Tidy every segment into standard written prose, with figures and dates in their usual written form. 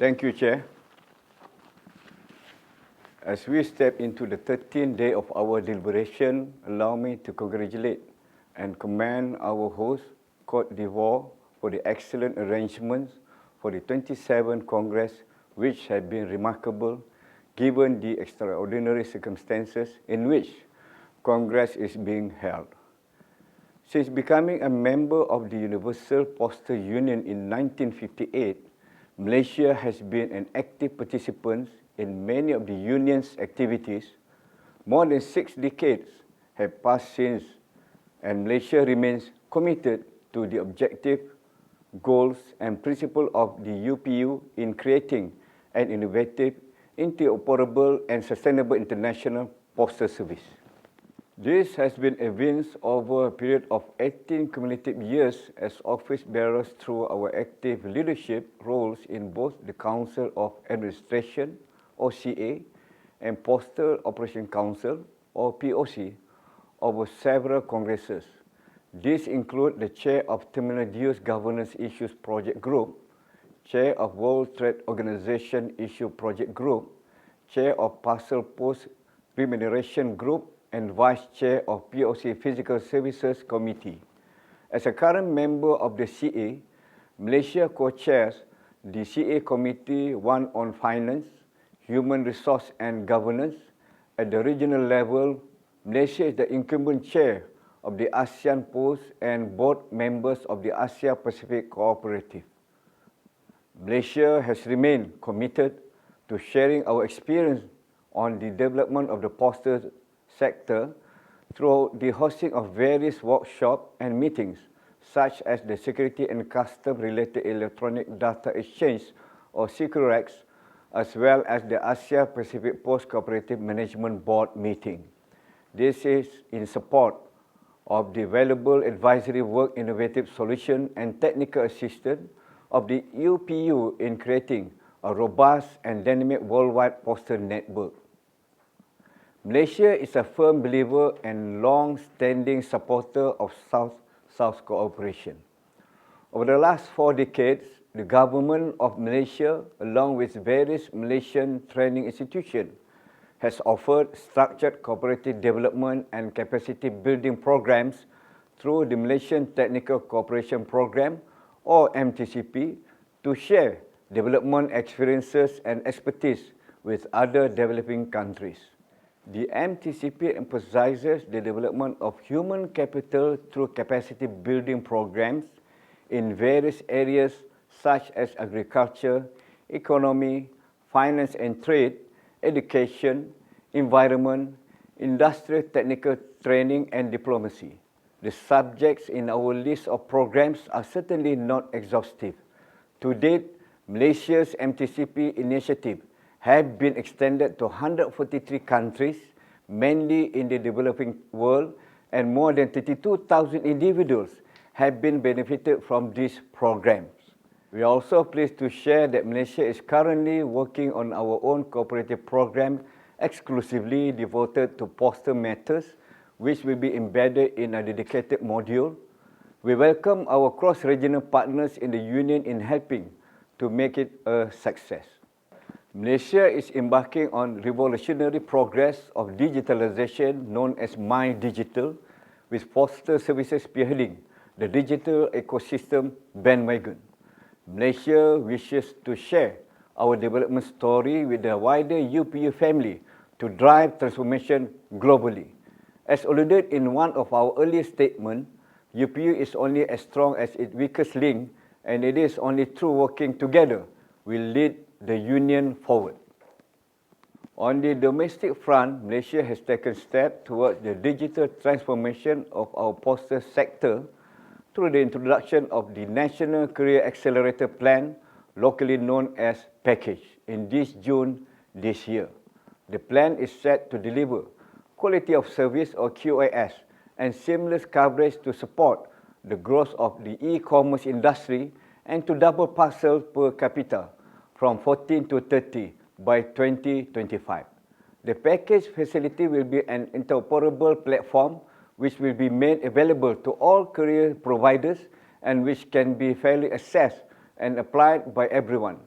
Thank you, Chair. As we step into the 13th day of our deliberation, allow me to congratulate and commend our host, Côte d'Ivoire, for the excellent arrangements for the 27th Congress, which have been remarkable given the extraordinary circumstances in which Congress is being held. Since becoming a member of the Universal Postal Union in 1958, Malaysia has been an active participant in many of the Union's activities. More than 6 decades have passed since, and Malaysia remains committed to the objective, goals, and principles of the UPU in creating an innovative, interoperable, and sustainable international postal service. This has been evinced over a period of 18 cumulative years as office bearers through our active leadership roles in both the Council of Administration, OCA, and Postal Operation Council, or POC, over several congresses. These include the Chair of Terminal Dues Governance Issues Project Group, Chair of World Trade Organization Issue Project Group, Chair of Parcel Post Remuneration Group, and Vice Chair of POC Physical Services Committee. As a current member of the CA, Malaysia co-chairs the CA Committee 1 on Finance, Human Resource and Governance. At the regional level, Malaysia is the incumbent chair of the ASEAN Post and board members of the Asia Pacific Cooperative. Malaysia has remained committed to sharing our experience on the development of the postal sector through the hosting of various workshops and meetings, such as the Security and Custom-related Electronic Data Exchange, or SECUREX, as well as the Asia Pacific Post Cooperative Management Board meeting. This is in support of the valuable advisory work, innovative solution, and technical assistance of the UPU in creating a robust and dynamic worldwide postal network. Malaysia is a firm believer and long-standing supporter of South-South cooperation. Over the last 4 decades, the government of Malaysia, along with various Malaysian training institutions, has offered structured cooperative development and capacity building programs through the Malaysian Technical Cooperation Program, or MTCP, to share development experiences and expertise with other developing countries. The MTCP emphasizes the development of human capital through capacity building programs in various areas such as agriculture, economy, finance and trade, education, environment, industrial technical training, and diplomacy. The subjects in our list of programs are certainly not exhaustive. To date, Malaysia's MTCP initiative have been extended to 143 countries, mainly in the developing world, and more than 32,000 individuals have been benefited from these programs. We are also pleased to share that Malaysia is currently working on our own cooperative program exclusively devoted to postal matters, which will be embedded in a dedicated module. We welcome our cross-regional partners in the Union in helping to make it a success. Malaysia is embarking on revolutionary progress of digitalization known as My Digital, with postal services spearheading the digital ecosystem bandwagon. Malaysia wishes to share our development story with the wider UPU family to drive transformation globally. As alluded in one of our earlier statements, UPU is only as strong as its weakest link, and it is only through working together will lead the Union forward. On the domestic front, Malaysia has taken steps towards the digital transformation of our postal sector through the introduction of the National Career Accelerator Plan, locally known as Package, in this June this year. The plan is set to deliver quality of service, or QoS, and seamless coverage to support the growth of the e-commerce industry and to double parcel per capita from 14 to 30 by 2025. The package facility will be an interoperable platform which will be made available to all career providers and which can be fairly accessed and applied by everyone.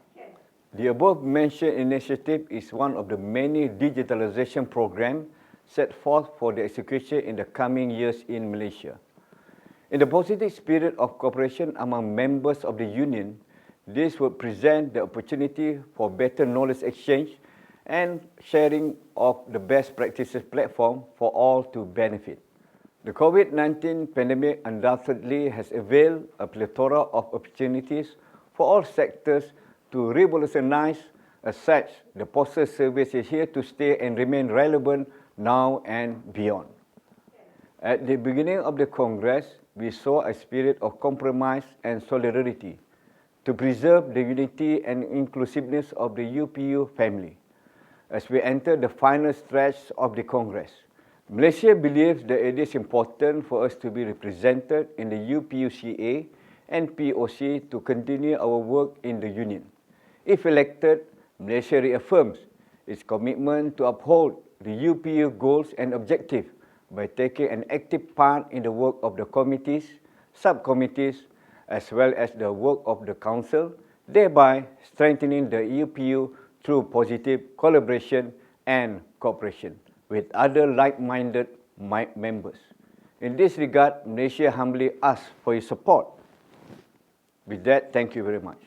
The above-mentioned initiative is one of the many digitalization programs set forth for the execution in the coming years in Malaysia. In the positive spirit of cooperation among members of the Union, this would present the opportunity for better knowledge exchange and sharing of the best practices platform for all to benefit. The COVID-19 pandemic undoubtedly has availed a plethora of opportunities for all sectors to revolutionize. As such, the postal service is here to stay and remain relevant now and beyond. At the beginning of the Congress, we saw a spirit of compromise and solidarity to preserve the unity and inclusiveness of the UPU family. As we enter the final stretch of the Congress, Malaysia believes that it is important for us to be represented in the UPUCA and POC to continue our work in the Union. If elected, Malaysia reaffirms its commitment to uphold the UPU goals and objectives by taking an active part in the work of the committees, subcommittees, as well as the work of the Council, thereby strengthening the UPU through positive collaboration and cooperation with other like-minded members. In this regard, Malaysia humbly asks for your support. With that, thank you very much.